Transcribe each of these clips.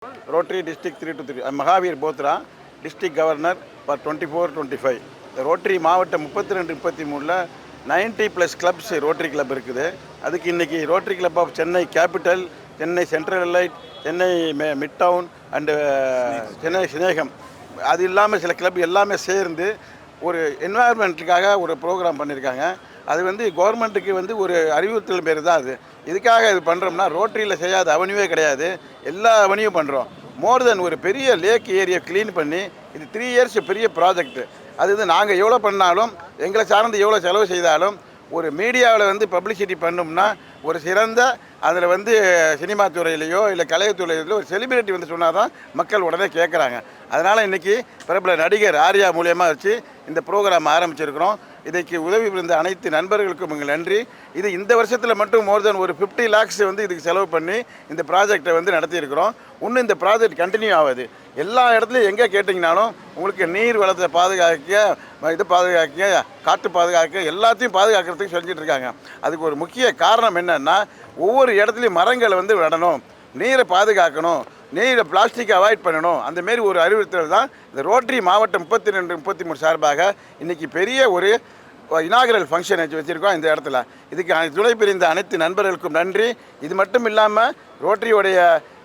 Rotary District 323. I'm Mahavir Bothra, District Governor for 24-25. The Rotary மாவட்டம் 32-33ல 90+ clubs Rotary Club இருக்குது. அதுக்கு இன்னைக்கு Rotary Club of Chennai capital, Chennai central elite, Chennai midtown and Chennai Snegam அது இல்லாமல் சில club எல்லாமே சேர்ந்து ஒரு என்வாயர்மெண்ட்டுக்காக ஒரு ப்ரோக்ராம் பண்ணியிருக்காங்க. அது கவர்மெண்ட்டுக்கு ஒரு அறிவுறுத்தல் பேர் தான் அது. இதுக்காக இது பண்ணுறோம்னா ரோட்டரியில் செய்யாத அவனியே கிடையாது, எல்லா அவனியும் பண்ணுறோம். மோர் தென் ஒரு பெரிய லேக் ஏரியா க்ளீன் பண்ணி இது 3 years பெரிய ப்ராஜெக்ட்டு. அது நாங்கள் எவ்வளோ பண்ணாலும் எங்களை சார்ந்து எவ்வளோ செலவு செய்தாலும் ஒரு மீடியாவில் பப்ளிசிட்டி பண்ணோம்னா ஒரு சிறந்த அதில் சினிமா துறையிலையோ இல்லை கலைத்துறையிலையோ ஒரு செலிபிரிட்டி சொன்னால் தான் மக்கள் உடனே கேட்குறாங்க. அதனால் இன்றைக்கி பிரபல நடிகர் ஆர்யா மூலியமாக வச்சு இந்த ப்ரோக்ராம் ஆரம்பிச்சிருக்கிறோம். இதுக்கு உதவி புரிந்த அனைத்து நண்பர்களுக்கும் எங்கள் நன்றி. இது இந்த வருஷத்தில் மட்டும் மோர் தென் ஒரு 50 lakhs இதுக்கு செலவு பண்ணி இந்த ப்ராஜெக்டை நடத்தியிருக்கிறோம். இன்னும் இந்த ப்ராஜெக்ட் கண்டினியூ ஆகுது. எல்லா இடத்துலையும் எங்கே கேட்டிங்கனாலும் உங்களுக்கு நீர் வளத்தை பாதுகாக்க காற்று பாதுகாக்க எல்லாத்தையும் பாதுகாக்கிறதுக்கு செஞ்சுட்டு இருக்காங்க. அதுக்கு ஒரு முக்கிய காரணம் என்னென்னா ஒவ்வொரு இடத்துலையும் மரங்களை நடணும், நீரை பாதுகாக்கணும், நீரை பிளாஸ்டிக்கை அவாய்ட் பண்ணணும். அந்தமாரி ஒரு அறிவுறுத்தல் தான் இந்த ரோட்டரி மாவட்டம் 32-33 சார்பாக இன்றைக்கி பெரிய ஒரு இனாகரல் ஃபங்க்ஷன் வச்சுருக்கோம் இந்த இடத்துல. இதுக்கு துணை புரிந்த அனைத்து நண்பர்களுக்கும் நன்றி. இது மட்டும் இல்லாமல் ரோட்டரியோடைய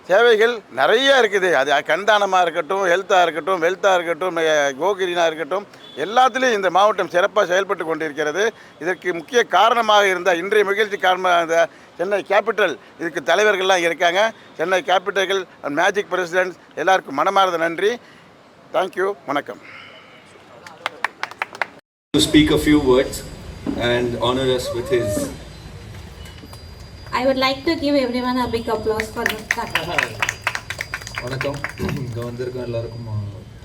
சேவைகள் நிறைய இருக்குது. அது கண்தானமாக இருக்கட்டும், ஹெல்த்தாக இருக்கட்டும், வெல்த்தாக இருக்கட்டும், கோகிரீனாக இருக்கட்டும், எல்லாத்துலேயும் இந்த மாவட்டம் சிறப்பாக செயல்பட்டு கொண்டிருக்கிறது. இதற்கு முக்கிய காரணமாக இருந்த இன்றைய மகிழ்ச்சி காரணமாக இருந்த சென்னை கேபிட்டல் இதுக்கு தலைவர்கள்லாம் இருக்காங்க. சென்னை கேபிட்டல்கள் மேஜிக் பிரசிடென்ட்ஸ் எல்லாருக்கும் மனமார்ந்த நன்றி. தேங்க்யூ, வணக்கம். To speak a few words and honor us with his. I would like to give everyone a big applause for this. வணக்கம். இங்கே வந்திருக்க எல்லாருக்கும்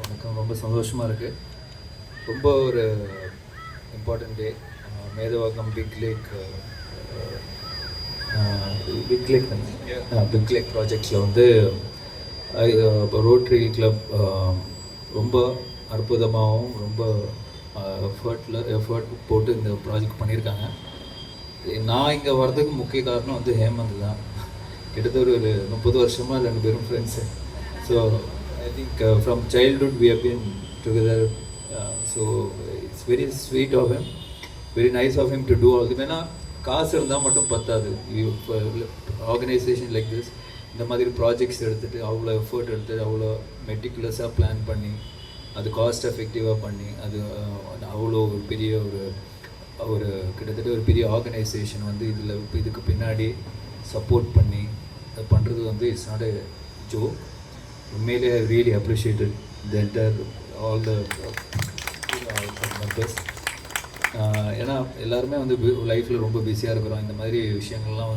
வணக்கம். ரொம்ப சந்தோஷமாக இருக்குது. ரொம்ப ஒரு important day. Medavakkam big lake ப்ராஜெக்ட்ஸில் ரோட்டரி கிளப் ரொம்ப அற்புதமாகவும் ரொம்ப எஃபர்ட் போட்டு இந்த ப்ராஜெக்ட் பண்ணியிருக்காங்க. நான் இங்கே வர்றதுக்கு முக்கிய காரணம் ஹேமந்த் தான். கிட்டத்தட்ட ஒரு 30 வருஷமாக 2 பேரும் friends. So I think from childhood we have been together. So it's very sweet of him, very nice of him to do all the. ஏன்னா காசு இருந்தால் மட்டும் பத்தாது. ஆர்கனைசேஷன் லைக் திஸ் இந்த மாதிரி ப்ராஜெக்ட்ஸ் எடுத்துகிட்டு அவ்வளோ எஃபர்ட் எடுத்துகிட்டு அவ்வளோ மெட்டிகுலஸாக பிளான் பண்ணி அது காஸ்ட் எஃபெக்டிவாக பண்ணி அது அவ்வளோ ஒரு பெரிய ஒரு கிட்டத்தட்ட ஒரு பெரிய ஆர்கனைசேஷன் இதுக்கு பின்னாடி சப்போர்ட் பண்ணி அது பண்ணுறது இட்ஸ் நாட் எ ஜோக். உண்மையிலே I really appreciated the entire all the members. ஏன்னா எல்லாருமே லைஃப்பில் ரொம்ப பிஸியாக இருக்கிறோம். இந்த மாதிரி விஷயங்கள்லாம்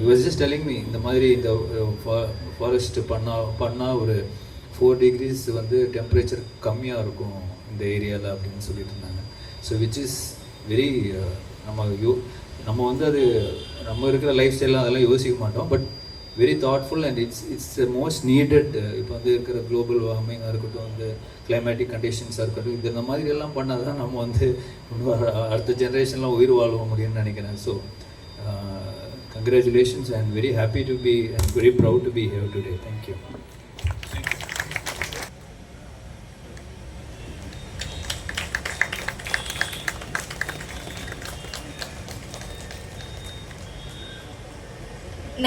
you was just telling me இந்த மாதிரி இந்த ஃபாரஸ்ட் பண்ணால் ஒரு 4 degrees டெம்பரேச்சர் கம்மியாக இருக்கும் இந்த ஏரியாவில் அப்படின்னு சொல்லிட்டு இருந்தாங்க. ஸோ விச் இஸ் வெரி நம்ம அது நம்ம இருக்கிற லைஃப் ஸ்டைலாம் அதெல்லாம் யோசிக்க மாட்டோம். But very thoughtful and it's most needed. இப்போ இருக்கிற குளோபல் வார்மிங்காக இருக்கட்டும், இந்த கிளைமேட்டிக் கண்டிஷன்ஸாக இருக்கட்டும், இந்த மாதிரி எல்லாம் பண்ணால் தான் நம்ம அடுத்த ஜென்ரேஷன்லாம் உயிர் வாழ முடியும்னு நினைக்கிறேன். So congratulations and very happy to be and very proud to be here today. Thank you.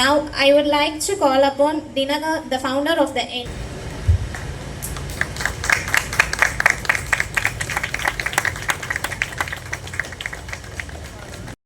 Now I would like to call upon Dinagar, the founder of the